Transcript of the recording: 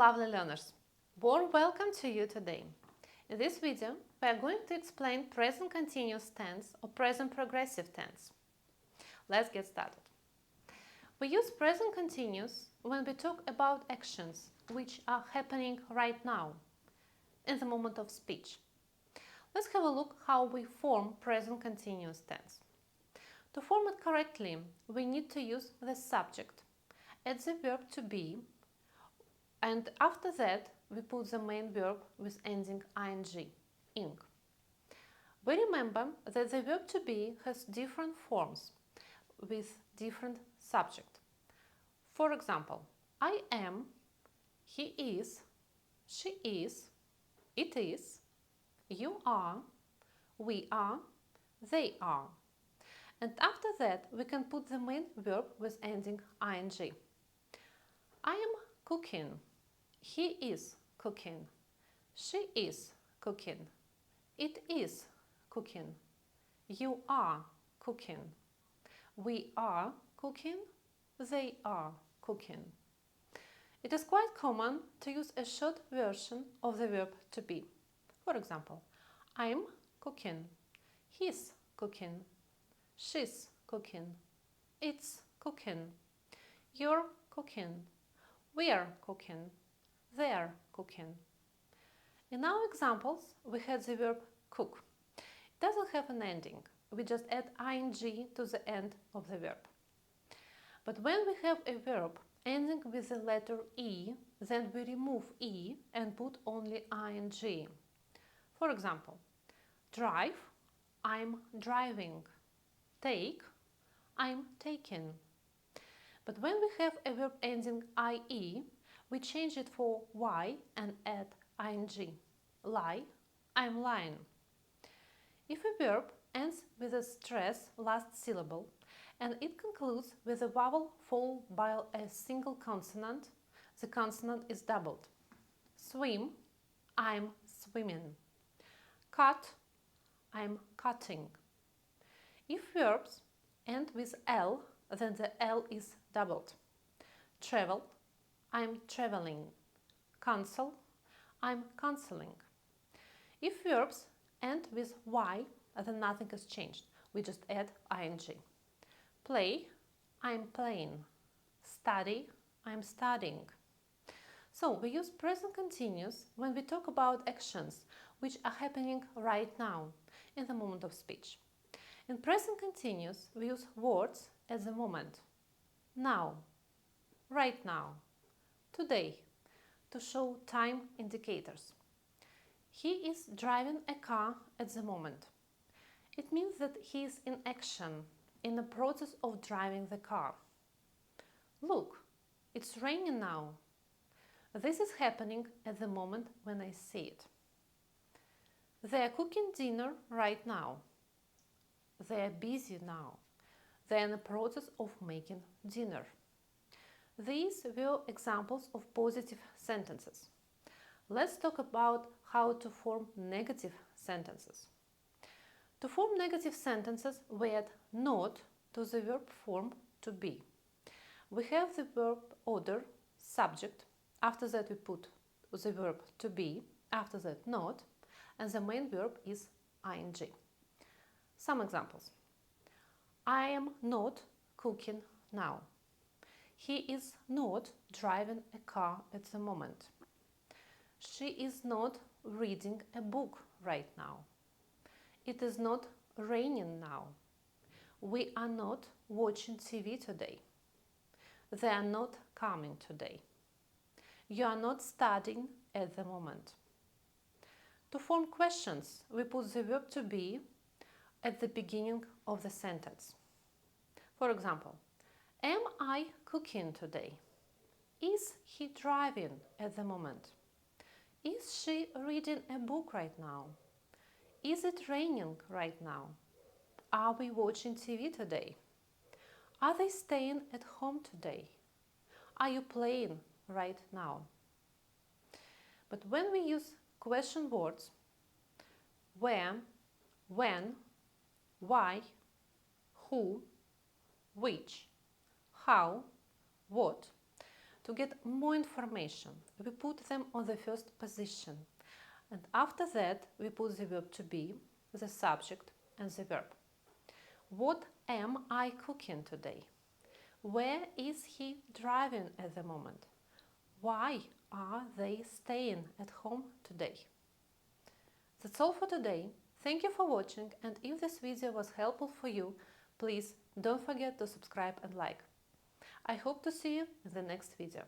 lovely learners! Warm welcome to you today. In this video, we are going to explain present continuous tense or present progressive tense. Let's get started. We use present continuous when we talk about actions which are happening right now, in the moment of speech. Let's have a look how we form present continuous tense. To form it correctly, we need to use the subject, add the verb to be, and after that we put the main verb with ending ing. We remember that the verb to be has different forms with different subject. For example, I am, he is, she is, it is, you are, we are, they are. And after that we can put the main verb with ending ing. I am cooking. He is cooking. She is cooking. It is cooking. You are cooking. We are cooking. They are cooking. It is quite common to use a short version of the verb to be. For example, I'm cooking. He's cooking. She's cooking. It's cooking. You're cooking. We're cooking. They're cooking. In our examples, we had the verb cook. It doesn't have an ending. We just add ing to the end of the verb. But when we have a verb ending with the letter E, then we remove E and put only ing. For example, drive, I'm driving. Take, I'm taking. But when we have a verb ending ie, we change it for y and add ing. Lie, I'm lying. If a verb ends with a stress last syllable and it concludes with a vowel followed by a single consonant, the consonant is doubled. Swim, I'm swimming. Cut, I'm cutting. If verbs end with L, then the L is doubled. Travel, I'm traveling. Cancel, I'm cancelling. If verbs end with Y, then nothing has changed. We just add ing. Play, I'm playing. Study, I'm studying. So we use present continuous when we talk about actions which are happening right now, in the moment of speech. In present continuous, we use words at the moment. Now, right now, today, to show time indicators. He is driving a car at the moment. It means that he is in action, in the process of driving the car. Look, it's raining now. This is happening at the moment when I see it. They are cooking dinner right now. They are busy now. They are in the process of making dinner. These were examples of positive sentences. Let's talk about how to form negative sentences. To form negative sentences, we add not to the verb form to be. We have the verb order, subject, after that we put the verb to be, after that not, and the main verb is ing. Some examples. I am not cooking now. He is not driving a car at the moment. She is not reading a book right now. It is not raining now. We are not watching TV today. They are not coming today. You are not studying at the moment. To form questions, we put the verb to be at the beginning of the sentence. For example, am I cooking today? Is he driving at the moment? Is she reading a book right now? Is it raining right now? Are we watching TV today? Are they staying at home today? Are you playing right now? But when we use question words, where, when, why, who, which, how, what, To get more information, we put them on the first position. And after that, we put the verb to be, the subject, and the verb. What am I cooking today? Where is he driving at the moment? Why are they staying at home today? That's all for today. Thank you for watching, and if this video was helpful for you, please don't forget to subscribe and like. I hope to see you in the next video.